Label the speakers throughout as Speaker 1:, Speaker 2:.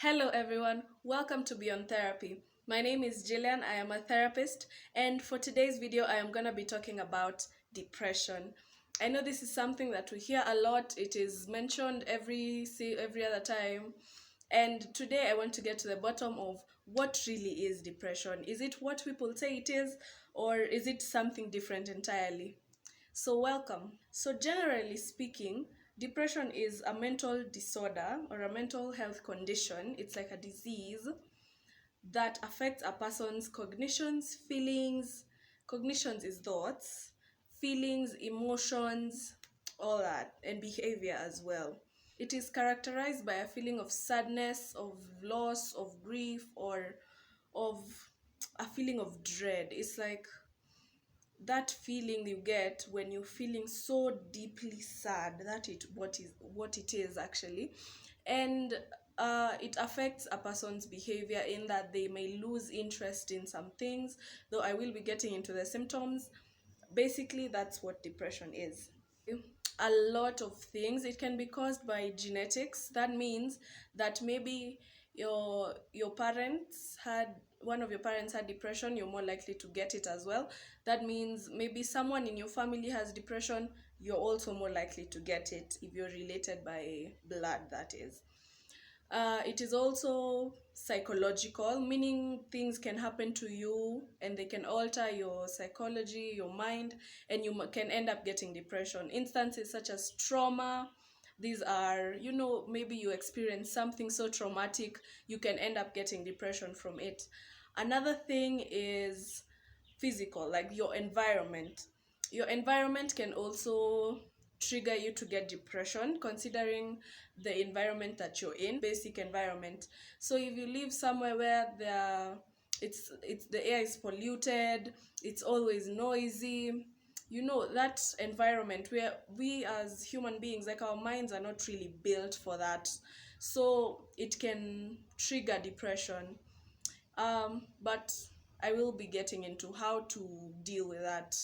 Speaker 1: Hello everyone, welcome to Beyond Therapy. My name is Jillian, I am a therapist, and for today's video I am going to be talking about depression. I know this is something that we hear a lot, it is mentioned every other time, and today I want to get to the bottom of what really is depression. Is it what people say it is, or is it something different entirely? So welcome. So generally speaking, depression is a mental disorder or a mental health condition. It's like a disease that affects a person's cognitions, feelings. Cognitions is thoughts, feelings, emotions, all that, and behavior as well. It is characterized by a feeling of sadness, of loss, of grief, or of a feeling of dread. It's like that feeling you get when you're feeling so deeply sad, that it what it is actually. And it affects a person's behavior in that they may lose interest in some things, though I will be getting into the symptoms. Basically, that's what depression is. A lot of things. It can be caused by genetics. That means that maybe your parents had one of your parents had depression, you're more likely to get it as well. That means maybe someone in your family has depression, you're also more likely to get it if you're related by blood, that is. It is also psychological, meaning things can happen to you and they can alter your psychology, your mind, and you can end up getting depression. Instances such as trauma, these are, maybe you experience something so traumatic, you can end up getting depression from it. Another thing is physical, like your environment. Your environment can also trigger you to get depression, considering the environment that you're in, basic environment. So if you live somewhere where the air is polluted, it's always noisy, that environment where we as human beings, like, our minds are not really built for that, so it can trigger depression. But I will be getting into how to deal with that,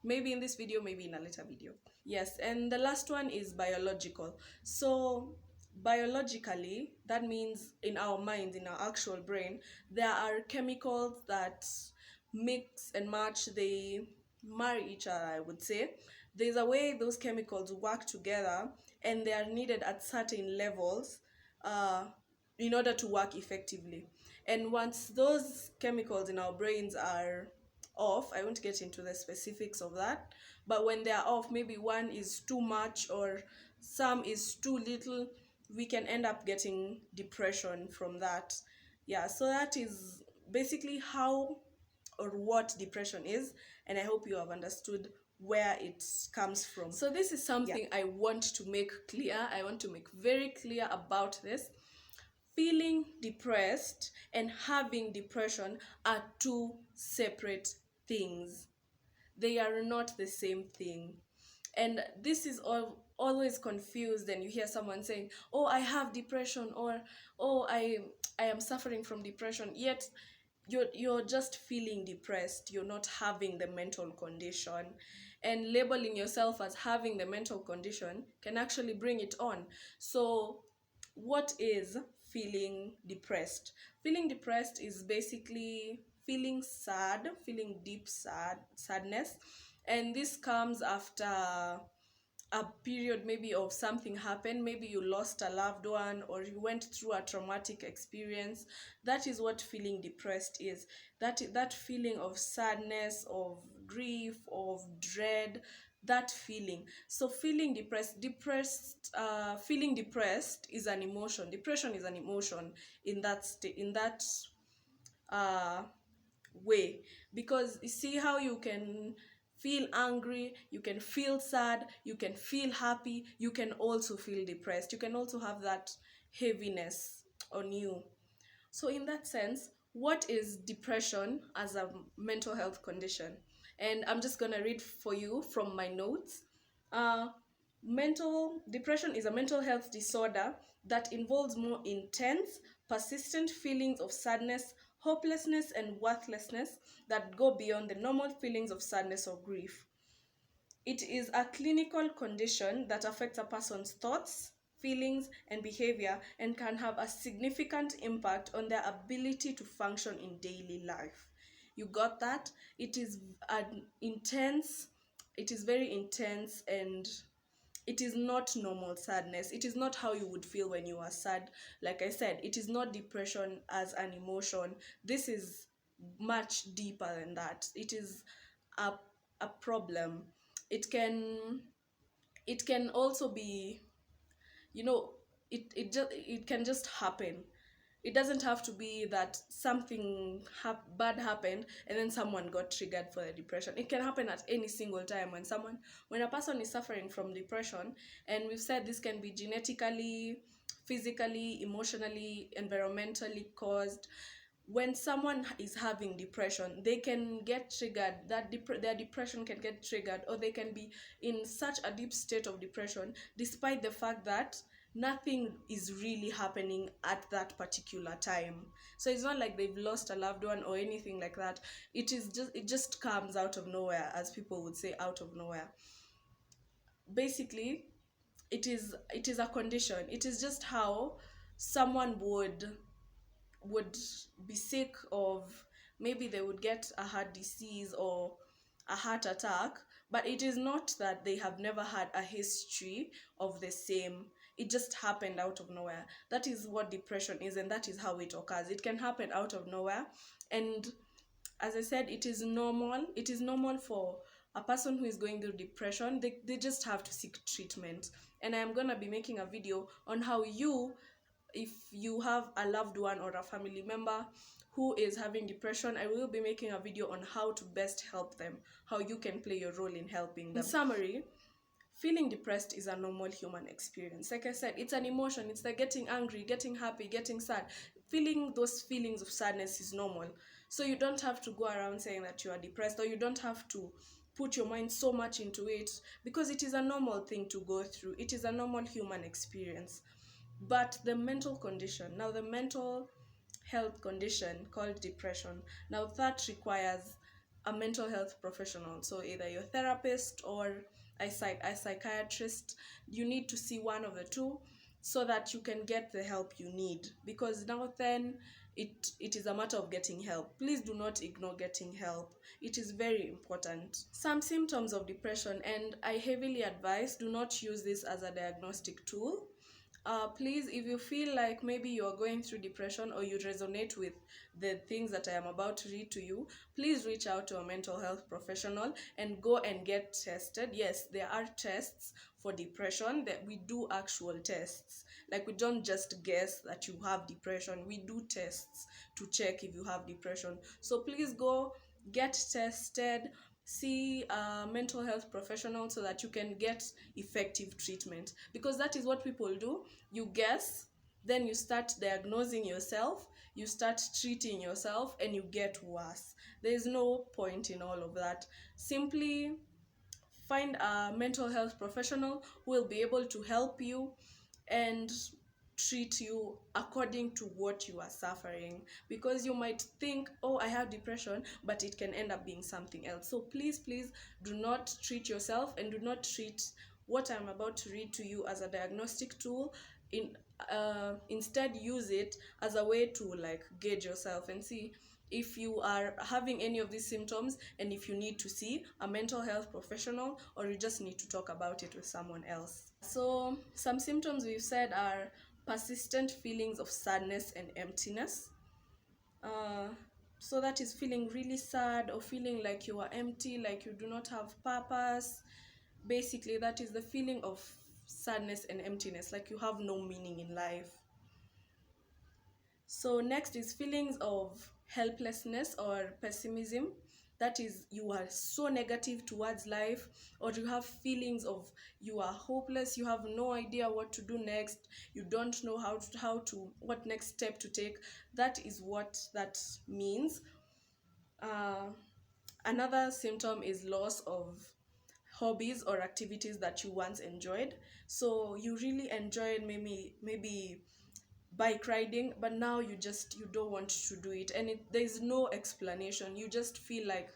Speaker 1: maybe in this video, maybe in a later video. Yes, and the last one is biological. So biologically, that means in our minds, in our actual brain, there are chemicals that mix and match, they marry each other, I would say. There's a way those chemicals work together, and they are needed at certain levels in order to work effectively. And once those chemicals in our brains are off, I won't get into the specifics of that, but when they're off, maybe one is too much or some is too little, we can end up getting depression from that. Yeah, so that is basically how or what depression is, and I hope you have understood where it comes from. So this is something I want to make clear. I want to make very clear about this. Feeling depressed and having depression are two separate things. They are not the same thing. And this is always confused, and you hear someone saying, oh, I have depression, or oh, I am suffering from depression, yet you're just feeling depressed, you're not having the mental condition. And labeling yourself as having the mental condition can actually bring it on. So what is feeling depressed? Feeling depressed is basically feeling sad, feeling deep sadness, and this comes after a period maybe of something happened. Maybe you lost a loved one, or you went through a traumatic experience. That is what feeling depressed is. That feeling of sadness, of grief, of dread, that feeling. So feeling feeling depressed is an emotion. Depression is an emotion in that way, because you see how you can feel angry, you can feel sad, you can feel happy, you can also feel depressed, you can also have that heaviness on you. So in that sense, what is depression as a mental health condition? And I'm just gonna read for you from my notes. Mental depression is a mental health disorder that involves more intense, persistent feelings of sadness, hopelessness, and worthlessness that go beyond the normal feelings of sadness or grief. It is a clinical condition that affects a person's thoughts, feelings, and behavior, and can have a significant impact on their ability to function in daily life. You got that? It is an intense, it is very intense, and it is not normal sadness. It is not how you would feel when you are sad. Like I said, it is not depression as an emotion. This is much deeper than that. It is a problem. It can also be, you know, it can just happen. It doesn't have to be that something bad happened and then someone got triggered for the depression. It can happen at any single time when a person is suffering from depression. And we've said this can be genetically, physically, emotionally, environmentally caused. When someone is having depression, they can get triggered, their depression can get triggered, or they can be in such a deep state of depression despite the fact that nothing is really happening at that particular time. So it's not like they've lost a loved one or anything like that. It just comes out of nowhere, as people would say, out of nowhere. Basically, it is a condition. It is just how someone would be sick of, maybe they would get a heart disease or a heart attack, but it is not that they have never had a history of the same. It just happened out of nowhere. That is what depression is, and that is how it occurs. It can happen out of nowhere, and as I said, it is normal. It is normal for a person who is going through depression. They just have to seek treatment. And I am going to be making a video on how you, if you have a loved one or a family member who is having depression, I will be making a video on how to best help them, how you can play your role in helping them. In summary, feeling depressed is a normal human experience. Like I said, it's an emotion. It's like getting angry, getting happy, getting sad. Feeling those feelings of sadness is normal. So you don't have to go around saying that you are depressed, or you don't have to put your mind so much into it, because it is a normal thing to go through. It is a normal human experience. But the mental condition, now the mental health condition called depression, now that requires a mental health professional. So either your therapist or a psychiatrist. You need to see one of the two so that you can get the help you need, because now then it is a matter of getting help. Please do not ignore getting help. It is very important. Some symptoms of depression, and I heavily advise, do not use this as a diagnostic tool. Please, if you feel like maybe you are going through depression or you resonate with the things that I am about to read to you, please reach out to a mental health professional and go and get tested. Yes, there are tests for depression, that we do actual tests. Like, we don't just guess that you have depression. We do tests to check if you have depression. So please go get tested, see a mental health professional so that you can get effective treatment, because that is what people do. You guess, then you start diagnosing yourself, you start treating yourself, and you get worse. There is no point in all of that. Simply find a mental health professional who will be able to help you and treat you according to what you are suffering, because you might think, oh, I have depression, but it can end up being something else. So please do not treat yourself, and do not treat what I'm about to read to you as a diagnostic tool. Instead, use it as a way to like gauge yourself and see if you are having any of these symptoms, and if you need to see a mental health professional, or you just need to talk about it with someone else. So some symptoms we've said are persistent feelings of sadness and emptiness. So that is feeling really sad, or feeling like you are empty, like you do not have purpose. Basically, that is the feeling of sadness and emptiness, like you have no meaning in life. So next is feelings of helplessness or pessimism. That is, you are so negative towards life, or you have feelings of you are hopeless, you have no idea what to do next, you don't know what next step to take. That is what that means. Another symptom is loss of hobbies or activities that you once enjoyed. So you really enjoyed maybe bike riding, but now you don't want to do it, and there's no explanation. You just feel like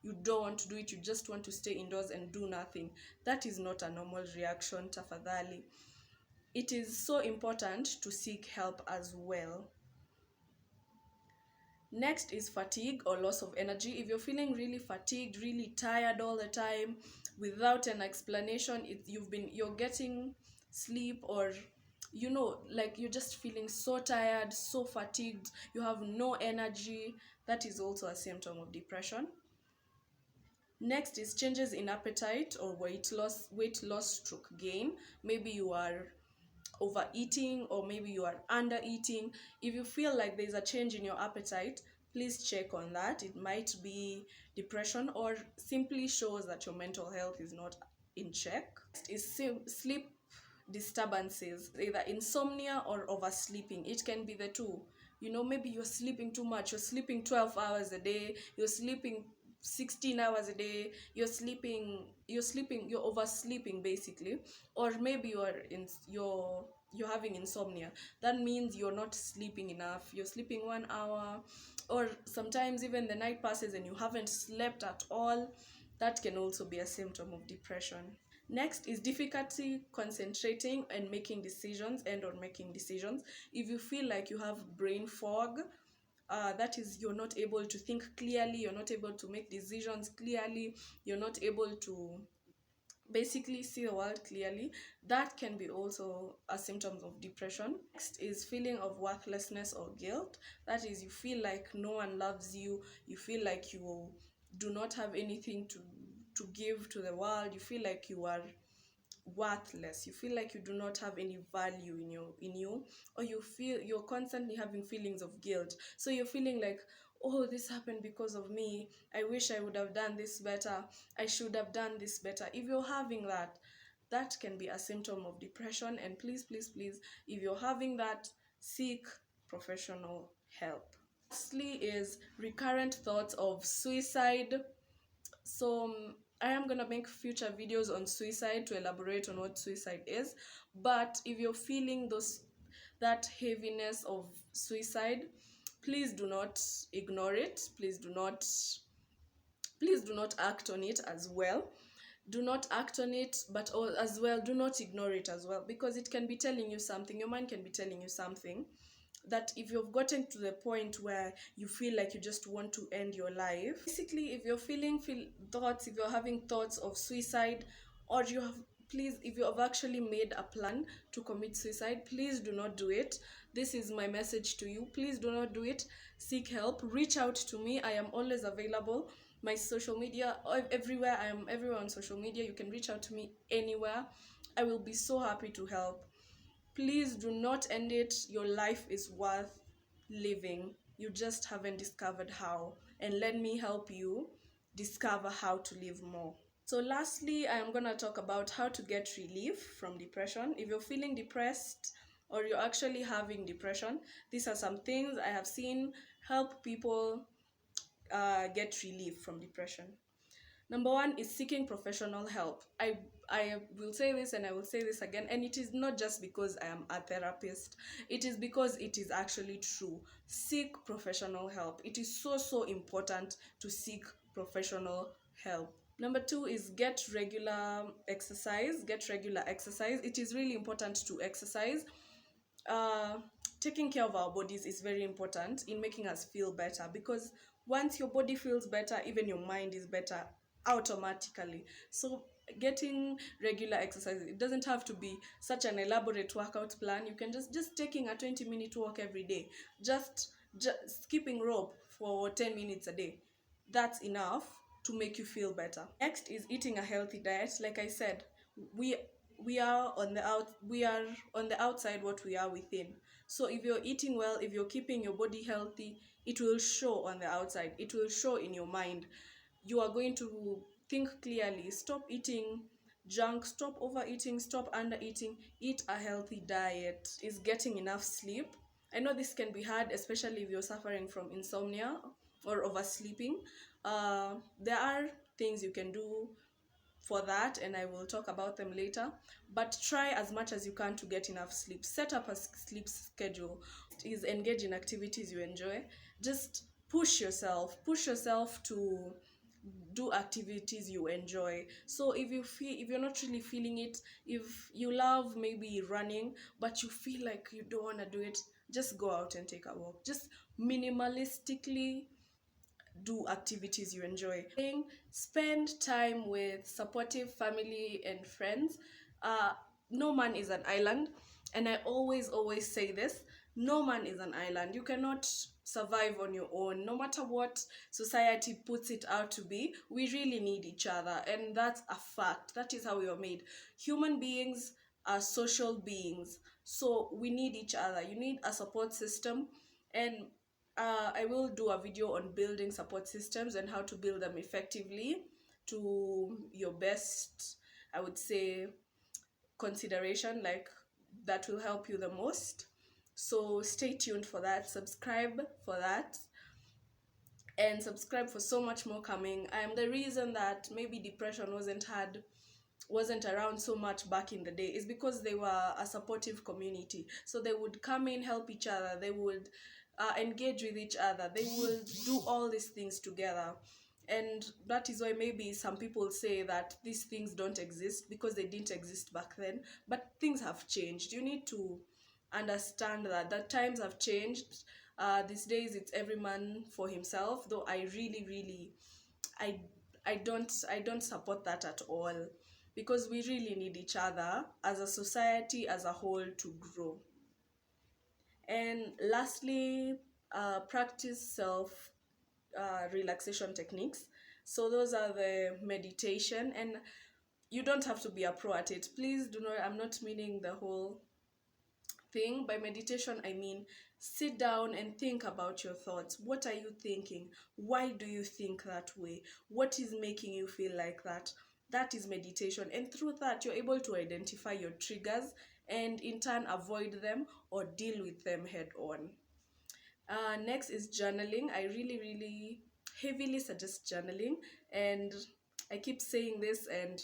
Speaker 1: you don't want to do it. You just want to stay indoors and do nothing. That is not a normal reaction, tafadhali. it is so important to seek help as well. Next is fatigue or loss of energy. If you're feeling really fatigued, really tired all the time without an explanation, you're getting sleep, or like you're just feeling so tired, so fatigued, you have no energy, that is also a symptom of depression. Next is changes in appetite or weight loss stroke gain. Maybe you are overeating, or maybe you are under eating. If you feel like there's a change in your appetite, please check on that. It might be depression, or simply shows that your mental health is not in check. Next is sleep disturbances, either insomnia or oversleeping. It can be the two. Maybe you're sleeping too much, you're sleeping 12 hours a day, you're sleeping 16 hours a day, you're oversleeping basically. Or maybe you're having insomnia. That means you're not sleeping enough, you're sleeping 1 hour, or sometimes even the night passes and you haven't slept at all. That can also be a symptom of depression. Next is difficulty concentrating and making decisions and/or making decisions. If you feel like you have brain fog, that is, you're not able to think clearly, you're not able to make decisions clearly, you're not able to basically see the world clearly, that can be also a symptom of depression. Next is feeling of worthlessness or guilt. That is, you feel like no one loves you, you feel like you do not have anything to give to the world, you feel like you are worthless, you feel like you do not have any value in you, or you feel you're constantly having feelings of guilt. So you're feeling like, oh, this happened because of me, I wish I would have done this better, I should have done this better. If you're having that, that can be a symptom of depression. And please, please, please, if you're having that, seek professional help. Lastly is recurrent thoughts of suicide. So I am gonna make future videos on suicide to elaborate on what suicide is. But if you're feeling that heaviness of suicide, please do not ignore it. Please do not act on it as well. Do not act on it, but as well, do not ignore it as well, because it can be telling you something. Your mind can be telling you something, that if you've gotten to the point where you feel like you just want to end your life, basically, if you're if you're having thoughts of suicide, or if you have actually made a plan to commit suicide, please do not do it. This is my message to you. Please do not do it. Seek help. Reach out to me. I am always available. My social media, everywhere. I am everywhere on social media. You can reach out to me anywhere. I will be so happy to help. Please do not end it. Your life is worth living. You just haven't discovered how. And let me help you discover how to live more. So lastly, I am going to talk about how to get relief from depression. If you're feeling depressed, or you're actually having depression, these are some things I have seen help people get relief from depression. Number one is seeking professional help. I will say this and I will say this again, and it is not just because I am a therapist. It is because it is actually true. Seek professional help. It is so, so important to seek professional help. Number two is get regular exercise. Get regular exercise. It is really important to exercise. Taking care of our bodies is very important in making us feel better, because once your body feels better, even your mind is better automatically. So getting regular exercise, it doesn't have to be such an elaborate workout plan. You can just taking a 20-minute walk every day, just skipping rope for 10 minutes a day. That's enough to make you feel better. Next is eating a healthy diet. Like I said, we are on the outside what we are within. So if you're eating well, if you're keeping your body healthy, it will show on the outside, it will show in your mind. You are going to think clearly. Stop eating junk, stop overeating, stop undereating. Eat a healthy diet. Is getting enough sleep. I know this can be hard, especially if you're suffering from insomnia or oversleeping. There are things you can do for that, and I will talk about them later. But try as much as you can to get enough sleep. Set up a sleep schedule. Is engage in activities you enjoy. Just push yourself to do activities you enjoy. So if you're not really feeling it, if you love maybe running but you feel like you don't want to do it, just go out and take a walk. Just minimalistically do activities you enjoy. Spend time with supportive family and friends. uh no man is an island, and I always say this: no man is an island. You cannot survive on your own, no matter what society puts it out to be. We really need each other, and that's a fact. That is how we are made. Human beings are social beings, so we need each other. You need a support system, and I will do a video on building support systems and how to build them effectively to your best, I would say, consideration, like that will help you the most. So stay tuned for that, subscribe for that, and subscribe for so much more coming. I am the reason that maybe depression wasn't around so much back in the day is because they were a supportive community. So they would come in, help each other, they would engage with each other, they would do all these things together. And that is why maybe some people say that these things don't exist, because they didn't exist back then. But things have changed. You need to understand that times have changed. These days it's every man for himself, though I really I I don't support that at all, because we really need each other as a society as a whole to grow. And lastly, practice self relaxation techniques. So those are the meditation, and you don't have to be a pro at it. Please do not, I'm not meaning the whole thing. By meditation, I mean sit down and think about your thoughts. What are you thinking? Why do you think that way? What is making you feel like that? That is meditation. And through that, you're able to identify your triggers and in turn avoid them or deal with them head on. Next is journaling. I really heavily suggest journaling, and I keep saying this, and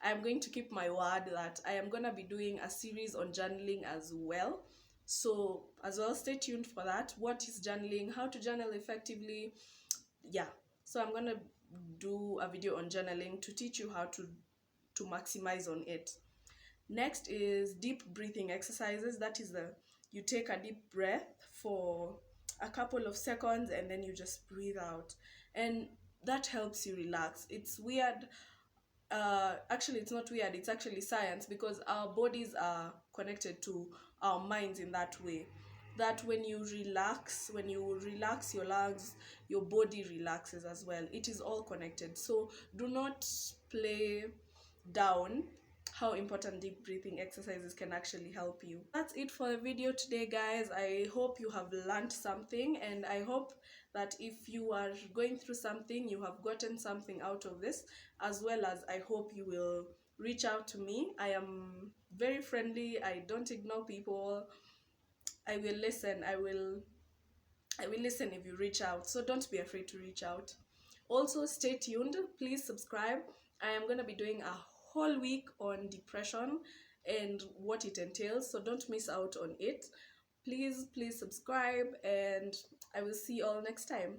Speaker 1: I'm going to keep my word that I am going to be doing a series on journaling as well. So as well, stay tuned for that. What is journaling? How to journal effectively? Yeah. So I'm going to do a video on journaling to teach you how to maximize on it. Next is deep breathing exercises. That is you take a deep breath for a couple of seconds and then you just breathe out, and that helps you relax. It's weird. Actually, it's not weird, it's actually science, because our bodies are connected to our minds in that way, that when you relax your lungs, your body relaxes as well. It is all connected. So do not play down how important deep breathing exercises can actually help you. That's it for the video today, guys. I hope you have learned something, and I hope that if you are going through something, you have gotten something out of this, as well as I hope you will reach out to me. I am very friendly. I don't ignore people. I will listen. I will listen if you reach out. So don't be afraid to reach out. Also, stay tuned. Please subscribe. I am going to be doing a whole week on depression and what it entails, so don't miss out on it. Please subscribe, and I will see you all next time.